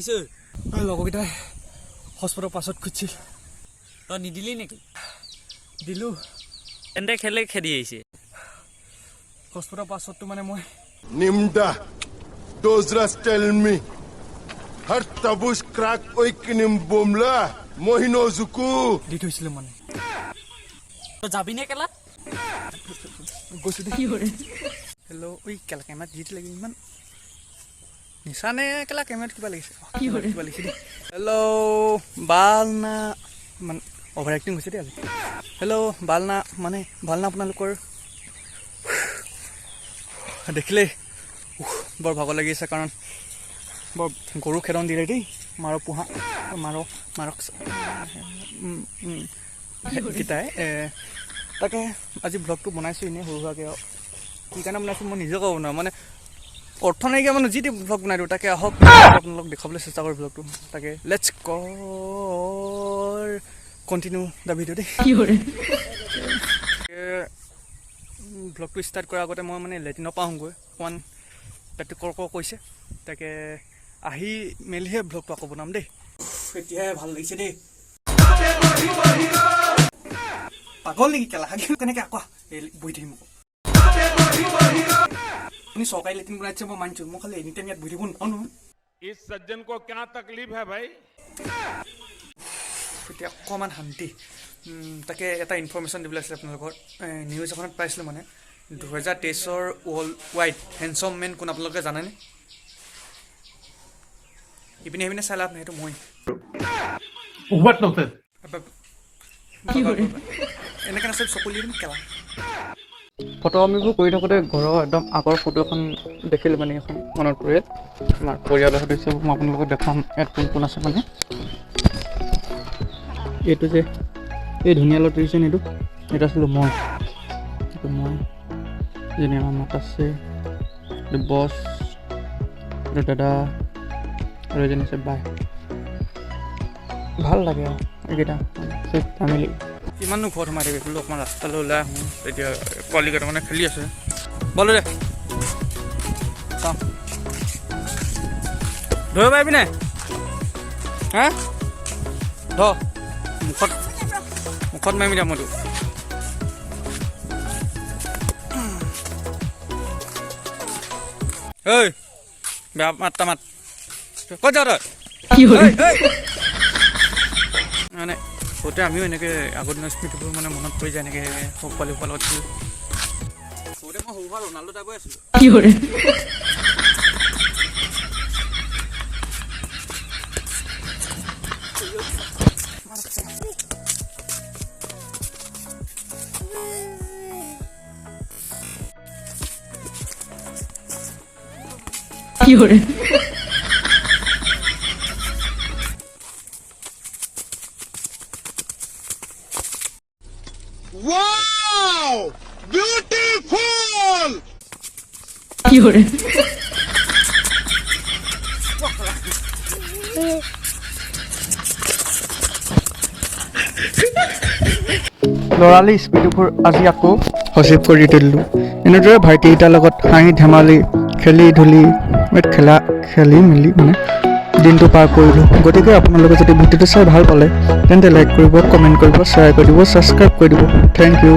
আহিছে লগৰকেইটাই হস্পিটেলৰ পাছত খুজিছিল তই নিদিলি নেকি দিলোঁ তেন্তে খেদি আহিছে হস্পিটেলৰ পাছততো মানে মই Nimda, Dozras tell me. Har tabush crack oikinim bomla. Mohino zuku. দি থৈছিলোঁ মানে তই যাবি নে কেলা গৈছোঁ দেই হেল্ল' ঐ কেলা কেমেৰাত জিত লাগি ইমান নিচা নে কেলা কেমেৰাত কিবা লাগিছে কিবা লাগিছে দেই হেল্ল' বালনা মানে অভাৰ এক্টিং হৈছে দেই আজি হেল্ল' বালনা মানে বালনা আপোনালোকৰ দেখিলেই বৰ ভাগৰ লাগিছে কাৰণ বৰ গৰু খেদন দিলে দেই মাৰ পোহা মাৰক কেইটাই তাকে আজি ব্লগটো বনাইছোঁ এনেই সৰু সুৰাকৈ কি কাৰণে বনাইছোঁ মই নিজে ক'ব নোৱাৰোঁ মানে অৰ্থ নাইকিয়া মানে যি টি ব্লগ বনাই দিওঁ তাকে আহক আপোনালোক দেখাবলৈ চেষ্টা কৰোঁ ব্লগটো তাকে লেটছ কণ্টিনিউ দ্য ভিডিঅ' দেই ব্লগটো ষ্টাৰ্ট কৰাৰ আগতে মই মানে লেট্ৰিনৰ পৰা আহোঁগৈ অকণমান পেটটো কৰ কৈছে তাকে আহি মেলিহে ব্লগটো আকৌ বনাম দেই এতিয়াহে ভাল লাগিছে দেই পাগল নেকি কেলা কেনেকৈ আকৌ বহি থাকিম আকৌ আপুনি চৰকাৰী লেট্ৰিন বনাইছে মই মানিছোঁ মই খালি এনি টাইম ইয়াত বহি থাকিব নোৱাৰোঁ নহয় इस सज्जन को क्या तकलीफ है भाई এতিয়া অকণমান শান্তি তাকে এটা ইনফৰ্মেশ্যন দিবলৈ আছিলে আপোনালোকৰ নিউজ এখনত পাইছিলোঁ মানে 2023 ৱৰ্ল্ড ৱাইড হেণ্ডছম মেন কোন আপোনালোকে জানেনে ইপিনে সিপিনে চাই লাভ নাই সেইটো মই এনেকৈ নাছিল চকুলি দিম কেলা ফটো আমিবোৰ কৰি থাকোঁতে ঘৰৰ একদম আগৰ ফটো এখন দেখিলোঁ মানে এখন মনত পৰে আমাৰ পৰিয়ালৰ সদস্য মই আপোনালোকক দেখাম ইয়াত কোন কোন আছে মানে এইটো যে এই ধুনীয়া লগ দেখিছেন এইটো আছিলোঁ মই যেনে আমাৰ মাত আছে এইটো বছ এইটো দাদা আৰু এজনী আছে বাই ভাল লাগে আৰু এইকেইটা চব ফেমিলি কিমাননো ঘৰত সোমাই থাকিবি বোলো অকণমান ৰাস্তালৈ ওলাই আহোঁ এতিয়া পোৱালিকেইটা মানে খেলি আছে বলো দে চাওঁ ধৰিব পাৰিবি নে হা ধৰ মুখত মাৰিম দিয়া মইতো ঐ বেয়া মাত্ৰা মাত ক'ত যাৱ তই মানে সৰুতে আমিও এনেকৈ আগৰ দিনৰ স্মৃতিবোৰ মানে মনত পৰি যায় এনেকৈ সৰু পোৱালি লগত সৰুতে মই সৰু সুৰা ৰনাল্ডো টাইপৰ আছিলোঁ Wow! Beautiful! ল'ৰালি স্মৃতিবোৰ আজি আকৌ সজীৱ কৰি তুলিলোঁ এনেদৰে ভাইটিকেইটাৰ লগত হাঁহি ধেমালি খেলি ধূলি খেলি মেলি মানে দিনটো পাৰ কৰিলোঁ গতিকে আপোনালোকে যদি ভিডিঅ'টো চাই ভাল পালে তেন্তে লাইক কৰিব কমেণ্ট কৰিব শ্বেয়াৰ কৰি দিব ছাবস্ক্ৰাইব কৰি দিব থেংক ইউ